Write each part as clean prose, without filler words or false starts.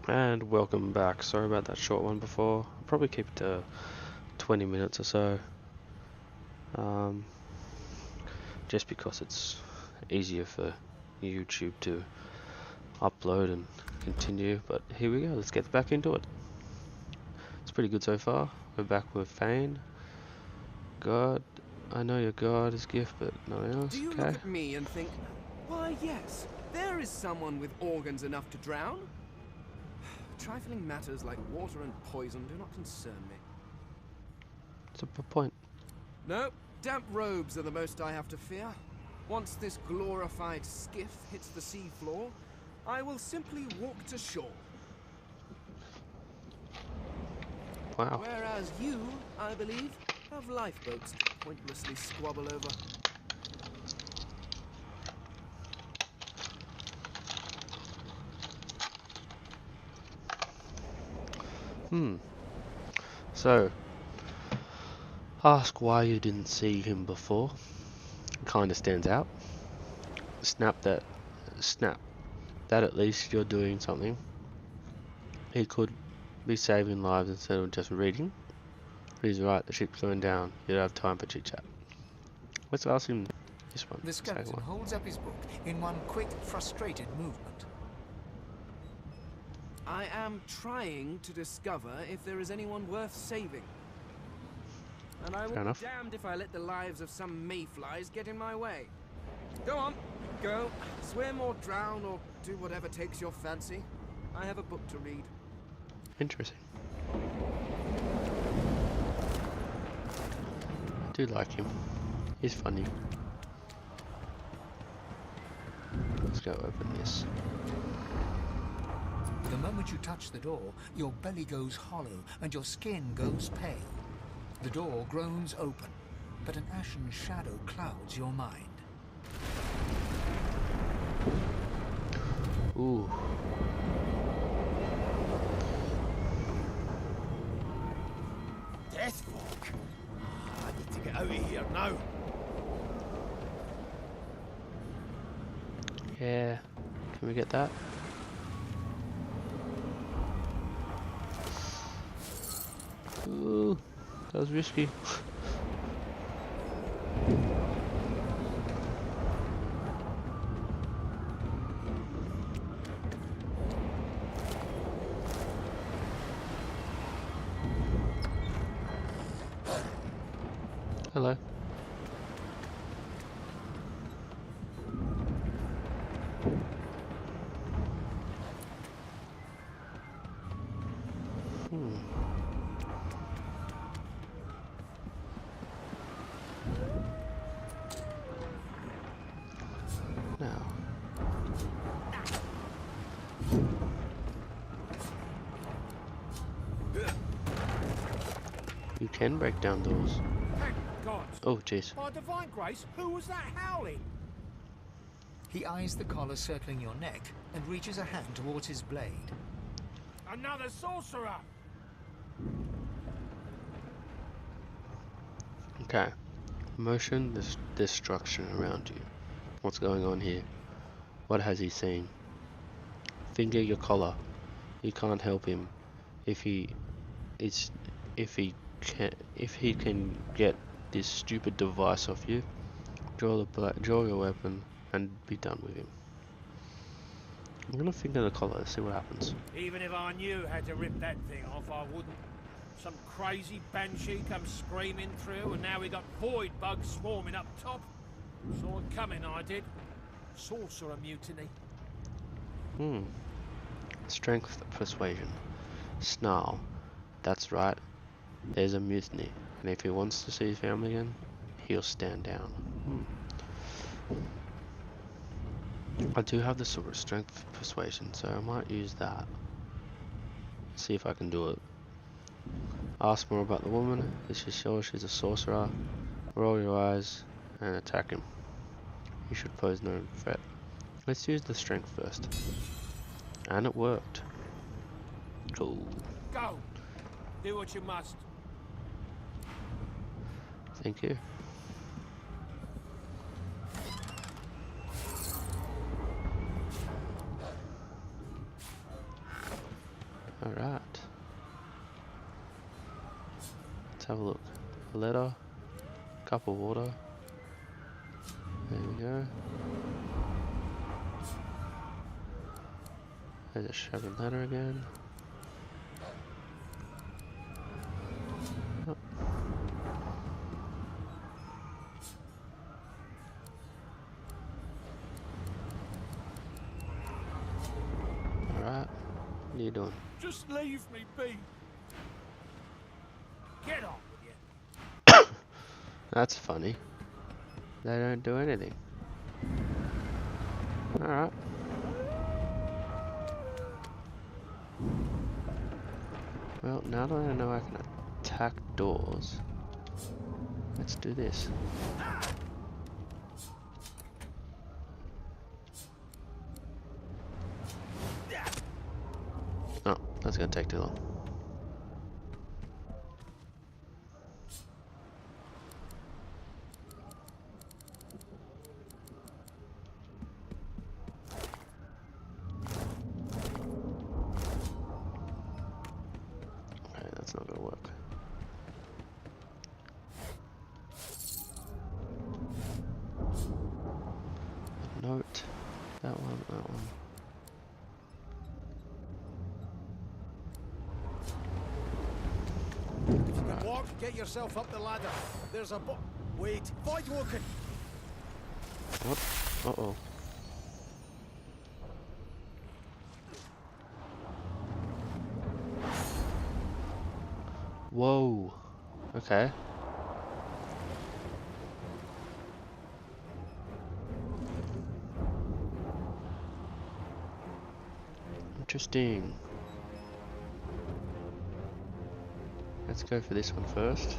And welcome back. Sorry about that short one before. I'll probably keep it to 20 minutes or so. Just because it's easier for YouTube to upload and continue. But here we go, let's get back into it. It's pretty good so far. We're back with Fane. God, I know your God is gift, but nothing else. Do you look at me and think, why yes, there is someone with organs enough to drown? Trifling matters like water and poison do not concern me. It's a good point. No, damp robes are the most I have to fear. Once this glorified skiff hits the sea floor, I will simply walk to shore. Wow. Whereas you, I believe, have lifeboats to pointlessly squabble over. So, ask why you didn't see him before. Kinda stands out. Snap that at least you're doing something. He could be saving lives instead of just reading. But he's right, the ship's going down. You don't have time for chit chat. Let's ask him this one. The skeleton holds up his book in one quick, frustrated movement. I am trying to discover if there is anyone worth saving. And I will be damned if I let the lives of some mayflies get in my way. Go on, go. Swim or drown or do whatever takes your fancy. I have a book to read. Interesting. I do like him. He's funny. Let's go open this. The moment you touch the door, your belly goes hollow and your skin goes pale. The door groans open, but an ashen shadow clouds your mind. Ooh. Deathwalk? I need to get out of here now. Yeah. Can we get that? Ooh. That was risky. Hello. Now. You can break down doors. Thank God. Oh, jeez. By divine grace, who was that howling? He eyes the collar circling your neck and reaches a hand towards his blade. Another sorcerer. Okay. Motion destruction around you. What's going on here? What has he seen? Finger your collar. You can't help him if he can get this stupid device off you. Draw your weapon and be done with him. I'm gonna finger the collar, see what happens. Even if I knew how to rip that thing off, I wouldn't. Some crazy banshee comes screaming through, and now we got void bugs swarming up top. Saw it coming, I did. Sorcerer mutiny. Strength persuasion. Snarl. That's right. There's a mutiny, and if he wants to see his family again, he'll stand down. I do have the sort of strength persuasion, so I might use that. See if I can do it. Ask more about the woman. Is she sure she's a sorcerer? Roll your eyes and attack him. He should pose no threat. Let's use the strength first. And it worked. Cool. Go. Do what you must. Thank you. Alright. Let's have a look. A letter, cup of water. There we go. There's a shattered letter again. Oh. Alright. What are you doing? Just leave me be. Get on with you. That's funny. They don't do anything. Alright. Well, now that I know I can attack doors, let's do this. Oh, that's gonna take too long. Okay, that's not gonna work. Note. That one, that one. Walk, get yourself up the ladder. There's a wait, void walking. What? Uh-oh. Whoa. Okay. Interesting. Let's go for this one first.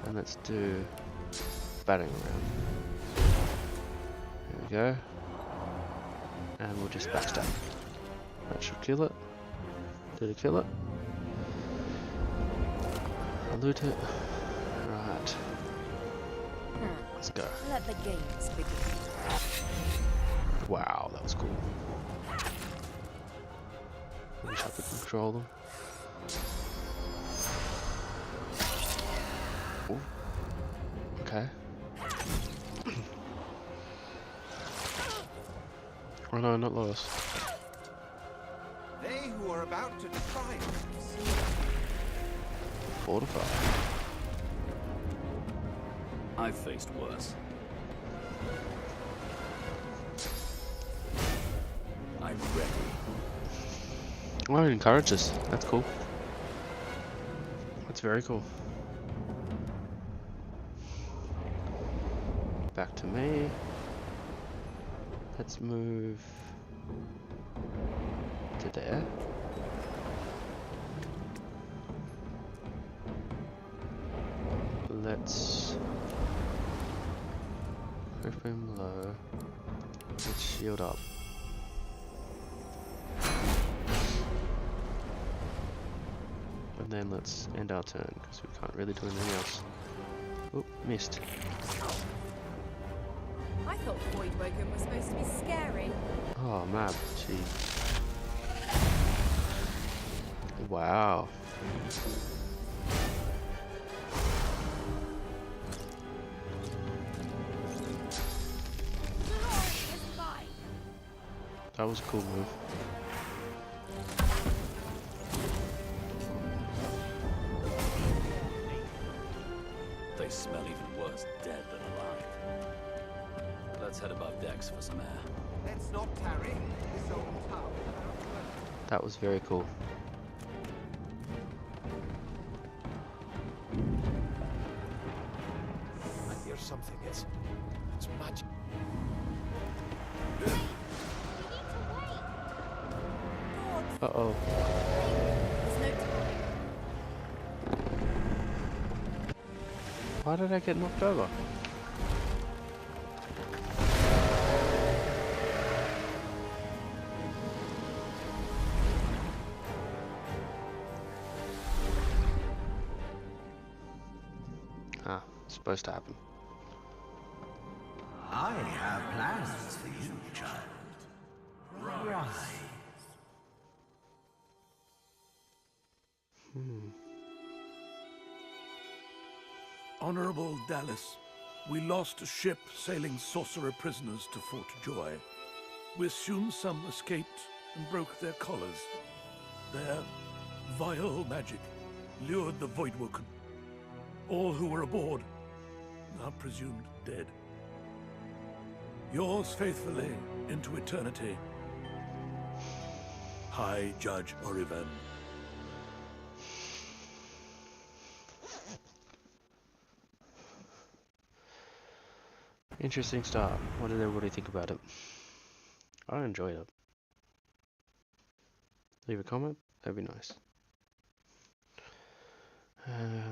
And let's do batting around. There we go. And we'll just backstab. That should kill it. Did it kill it? I'll loot it. Right. Let's go. Let the games begin. Wow, that was cool. Wish I could control them. Ooh. Okay. Oh no, not lost. They who are about to triumph. Fortify. I've faced worse. I'm ready. Oh, it encourages. That's cool. That's very cool. Back to me. Let's move to there. Let's grip him low. Let's shield up. And then let's end our turn because we can't really do anything else. Oh, missed. I thought Voidwoken was supposed to be scary. Oh, map. Gee. Wow. That was a cool move. They smell even worse dead than alive. Let's head above decks for some air. Let's not tarry. This old town. That was very cool. I hear something. It's magic. Uh-oh. Why did I get knocked over? Ah, it's supposed to happen. I have plans for you, child. Rise. Honorable Dallas, we lost a ship sailing sorcerer prisoners to Fort Joy. We assume some escaped and broke their collars. Their vile magic lured the Voidwoken. All who were aboard are presumed dead. Yours faithfully into eternity, High Judge Oriven. Interesting start. What did everybody think about it? I enjoyed it. Leave a comment, that'd be nice.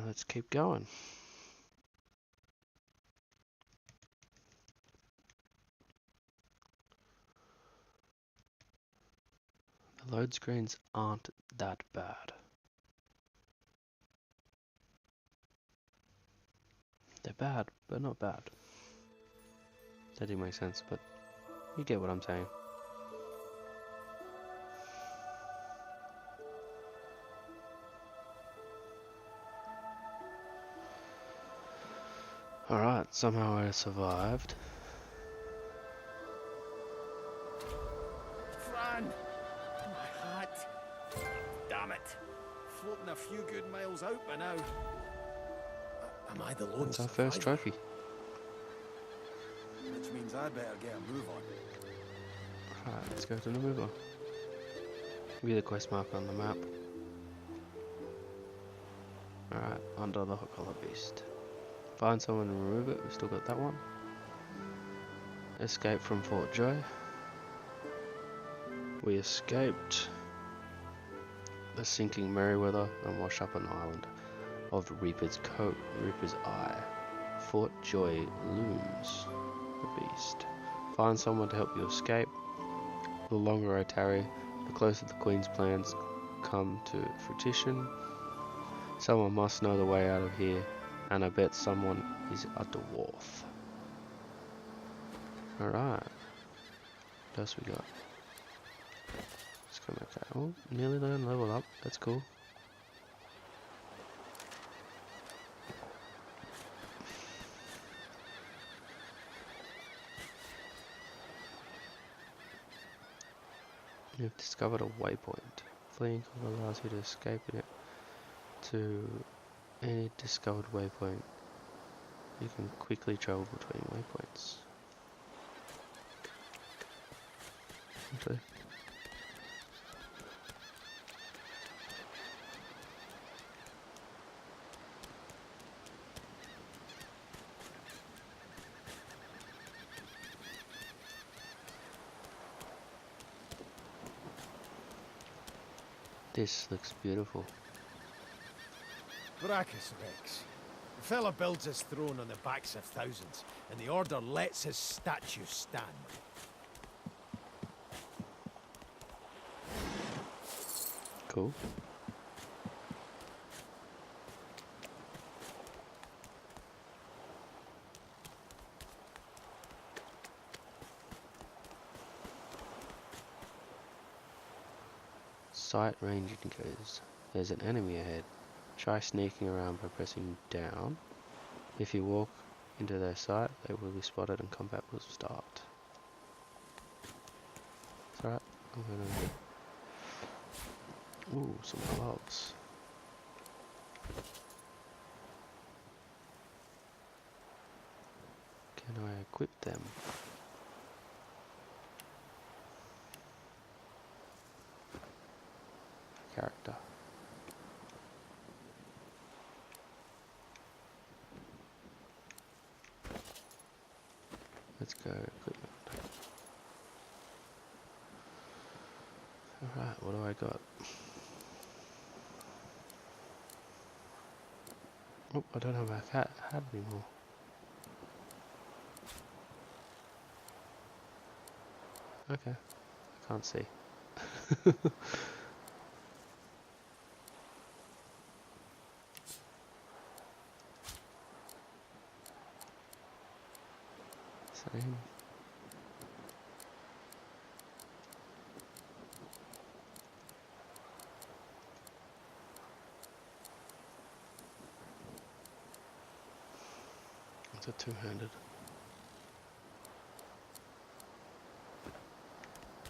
Let's keep going. The load screens aren't that bad. They're bad, but not bad. That didn't make sense, but you get what I'm saying. Alright, somehow I survived. Fran! My heart. Damn it. Floating a few good miles out by now. Am I the lone That's our first survivor? trophy. Which means I better get a move on. Alright, let's go to the river. Be the quest marker on the map. Alright, under the hot collar beast. Find someone and remove it, we still got that one. Escape from Fort Joy. We escaped the sinking Merryweather and washed up on the island of Reaper's Eye. Fort Joy looms the beast. Find someone to help you escape. The longer I tarry, the closer the Queen's plans come to fruition. Someone must know the way out of here, and I bet someone is a dwarf. Alright. What else we got? Let's go back there. Oh, nearly level up. That's cool. You've discovered a waypoint. Fleeing cover allows you to escape in it to any discovered waypoint. You can quickly travel between waypoints. Okay. This looks beautiful. Brachus Rex. The fella builds his throne on the backs of thousands, and the Order lets his statue stand. Cool. Sight range indicators. There's an enemy ahead. Try sneaking around by pressing down. If you walk into their sight, they will be spotted and combat will start. It's alright. I'm gonna... Ooh, some gloves. Can I equip them? Character. Let's go equipment. Alright, what do I got? Oh, I don't have a hat anymore. Okay, I can't see. Same. the two-handed.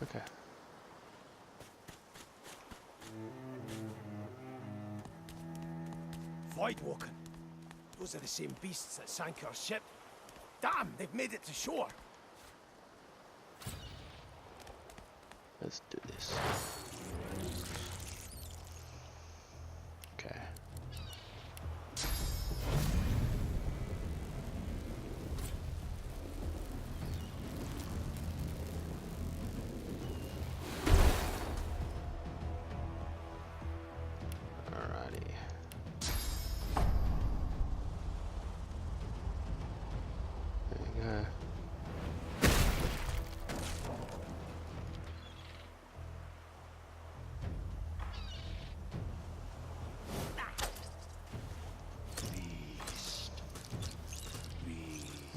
Okay. Voidwoken. Those are the same beasts that sank our ship. Damn, they've made it to shore. Let's do this. Okay. Alrighty. There you go.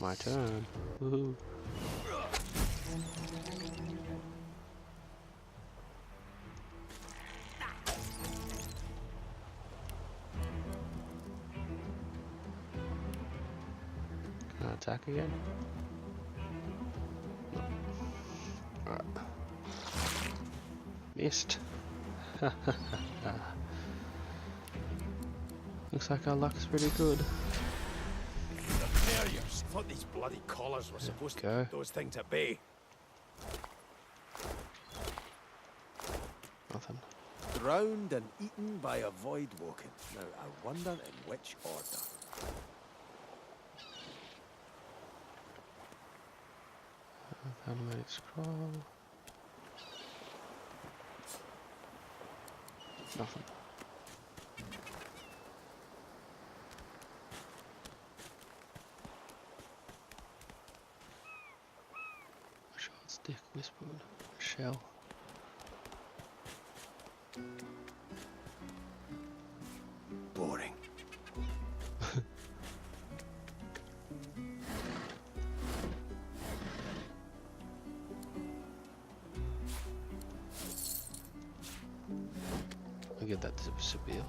My turn. Woohoo. Can I attack again? No. Alright. Missed. Looks like our luck's pretty good. Barriers. Thought these bloody collars were supposed to put those things at bay. Nothing. Drowned and eaten by a Voidwoken. Now, I wonder in which order. Automatic scroll. Nothing. Short stick, whisper, shell. Boring. I'll give that to Sibyl.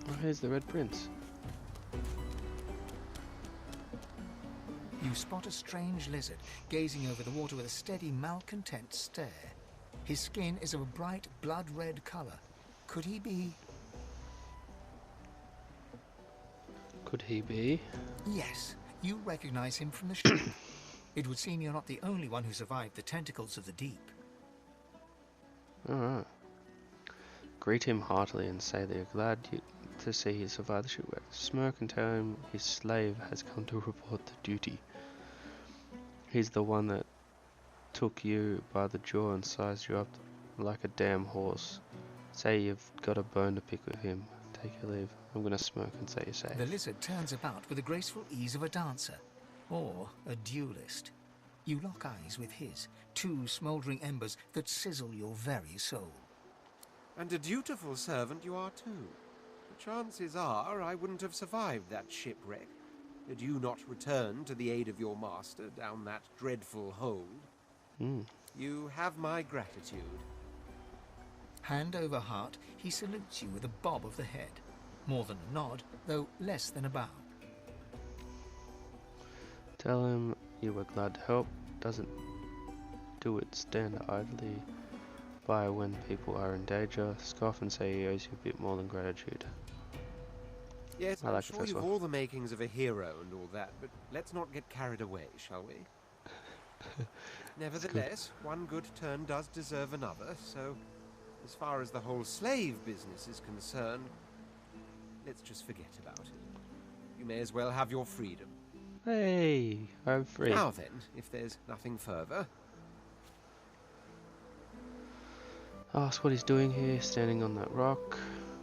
Oh, here's the Red Prince. You spot a strange lizard gazing over the water with a steady, malcontent stare. His skin is of a bright, blood-red color. Could he be? Could he be? Yes, you recognize him from the ship. It would seem you're not the only one who survived the tentacles of the deep. Alright. Greet him heartily and say that you're glad to see he survived the shipwreck. Smirk and tell him his slave has come to report the duty. He's the one that took you by the jaw and sized you up like a damn horse. Say you've got a bone to pick with him. Take your leave. I'm gonna smirk and say you're safe. The lizard turns about with the graceful ease of a dancer, or a duelist. You lock eyes with his, two smouldering embers that sizzle your very soul. And a dutiful servant you are too. The chances are I wouldn't have survived that shipwreck had you not returned to the aid of your master down that dreadful hold. You have my gratitude. Hand over heart, he salutes you with a bob of the head. More than a nod, though less than a bow. Tell him you were glad to help. Doesn't do it stand idly by when people are in danger. Scoff and say he owes you a bit more than gratitude. Yes, I I'm like sure it you've this one. all the makings of a hero and all that, but let's not get carried away, shall we? Nevertheless, one good turn does deserve another, so as far as the whole slave business is concerned, let's just forget about it. You may as well have your freedom. Hey, I'm free. Now then, if there's nothing further. Ask what he's doing here, standing on that rock.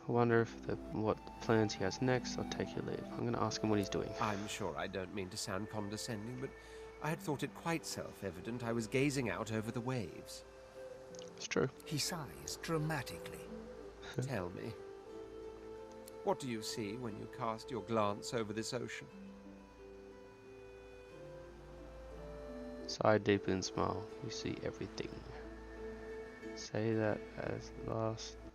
I wonder if what plans he has next. I'll take your leave. I'm going to ask him what he's doing. I'm sure I don't mean to sound condescending, but I had thought it quite self-evident I was gazing out over the waves. It's true. He sighs dramatically. Tell me, what do you see when you cast your glance over this ocean? Sigh deeply and smile. You see everything. Say that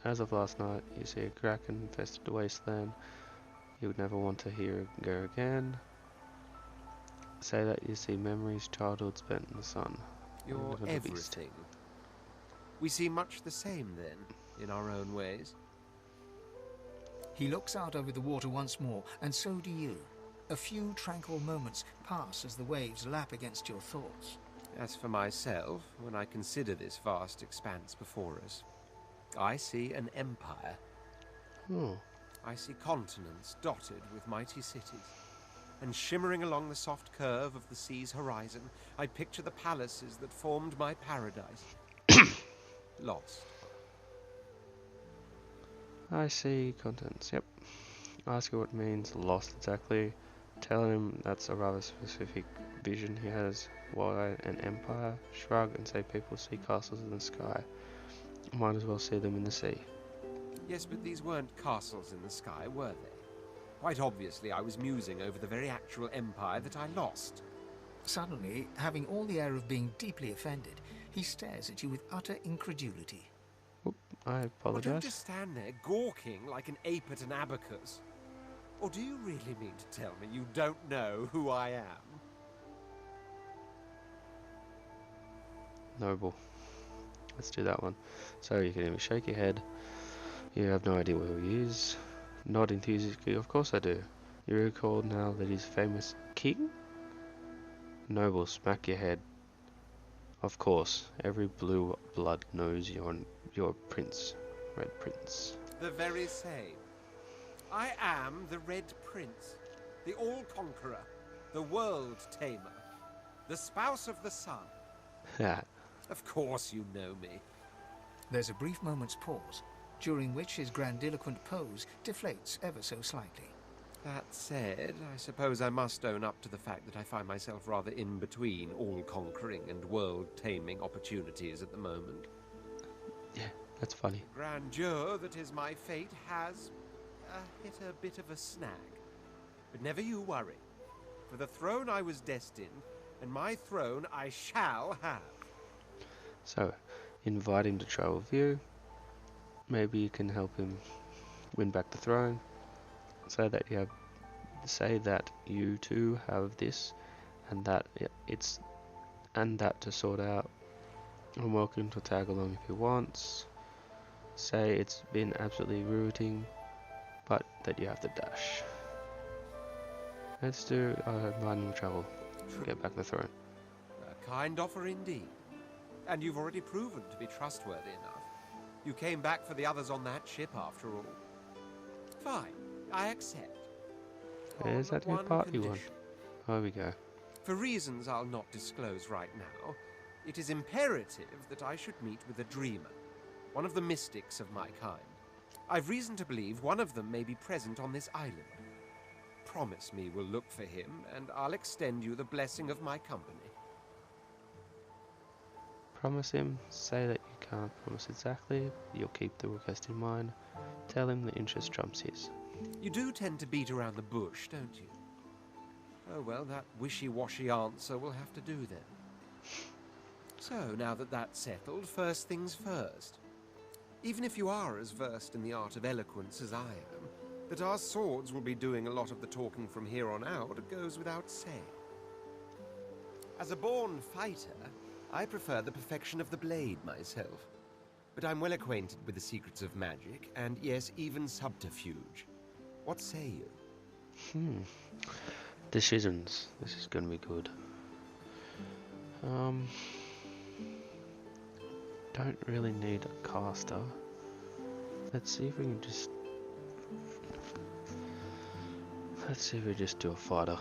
as of last night, you see a kraken-infested wasteland you would never want to hear go again. Say that you see memories childhood spent in the sun. You're Live of the beast. everything. We see much the same, then, in our own ways. He looks out over the water once more, and so do you. A few tranquil moments pass as the waves lap against your thoughts. As for myself, when I consider this vast expanse before us, I see an empire. Oh, I see continents dotted with mighty cities. And shimmering along the soft curve of the sea's horizon, I picture the palaces that formed my paradise. Lost. I see contents. Yep. Ask you what means lost exactly. Tell him that's a rather specific vision he has. Why an empire? Shrug and say people see castles in the sky. Might as well see them in the sea. Yes, but these weren't castles in the sky, were they? Quite obviously, I was musing over the very actual empire that I lost. Suddenly, having all the air of being deeply offended, he stares at you with utter incredulity. Oop, I Well, don't apologize. just stand there gawking like an ape at an abacus. Or do you really mean to tell me you don't know who I am? Noble. Let's do that one. So you can even shake your head. You have no idea who he is. Nod enthusiastically. Of course I do. You recall now that he's a famous king? Noble, smack your head. Of course, every blue blood knows you're Prince. Red Prince. The very same. I am the Red Prince, the All-Conqueror, the World-Tamer, the Spouse of the Sun. Ha. Of course you know me. There's a brief moment's pause, during which his grandiloquent pose deflates ever so slightly. That said, I suppose I must own up to the fact that I find myself rather in between all-conquering and world-taming opportunities at the moment. Yeah, that's funny. Grandeur that is my fate has hit a bit of a snag. But never you worry. For the throne I was destined, and my throne I shall have. So, invite him to travel with you. Maybe you can help him win back the throne. Say that you two have this and that to sort out. I'm welcome to tag along if he wants. Say it's been absolutely riveting, but that you have to dash. Let's do invite him to travel. Get back the throne. A kind offer indeed. And you've already proven to be trustworthy enough. You came back for the others on that ship after all. Fine, I accept. Is that your party one? There we go. For reasons I'll not disclose right now, it is imperative that I should meet with a dreamer, one of the mystics of my kind. I've reason to believe one of them may be present on this island. Promise me we'll look for him, and I'll extend you the blessing of my company. Promise him. Say that you can't promise exactly. You'll keep the request in mind. Tell him the interest trumps his. You do tend to beat around the bush, don't you? Oh well, that wishy-washy answer will have to do then. So, now that that's settled, first things first. Even if you are as versed in the art of eloquence as I am, that our swords will be doing a lot of the talking from here on out goes without saying. As a born fighter, I prefer the perfection of the blade myself. But I'm well acquainted with the secrets of magic, and yes, even subterfuge. What say you? Decisions. This is gonna be good. Don't really need a caster. Let's see if we can just... Let's see if we just do a fighter.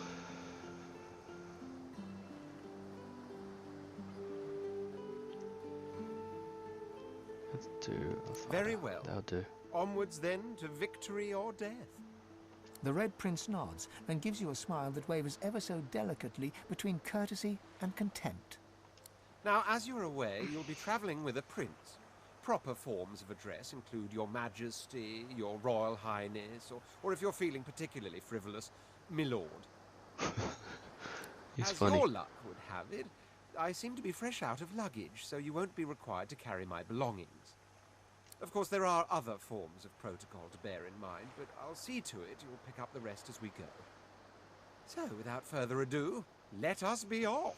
Let's do a fighter. Very well. That'll do. Onwards then to victory or death. The Red Prince nods and gives you a smile that wavers ever so delicately between courtesy and contempt. Now, as you're aware, you'll be traveling with a prince. Proper forms of address include Your Majesty, Your Royal Highness, or if you're feeling particularly frivolous, Milord. He's As funny. your luck would have it, I seem to be fresh out of luggage, so you won't be required to carry my belongings. Of course, there are other forms of protocol to bear in mind, but I'll see to it you'll pick up the rest as we go. So, without further ado, let us be off!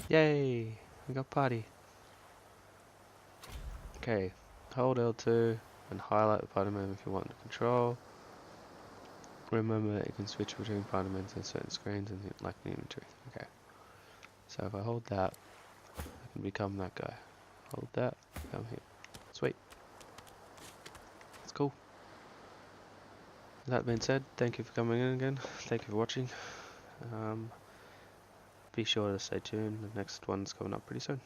Yay! We got party. Okay, hold L2 and highlight the party member if you want to control. Remember that you can switch between party members on certain screens and like the inventory. Okay. So if I hold that, I can become that guy. Hold that, become him. Sweet. That's cool. That being said, thank you for coming in again. Thank you for watching. Be sure to stay tuned. The next one's coming up pretty soon.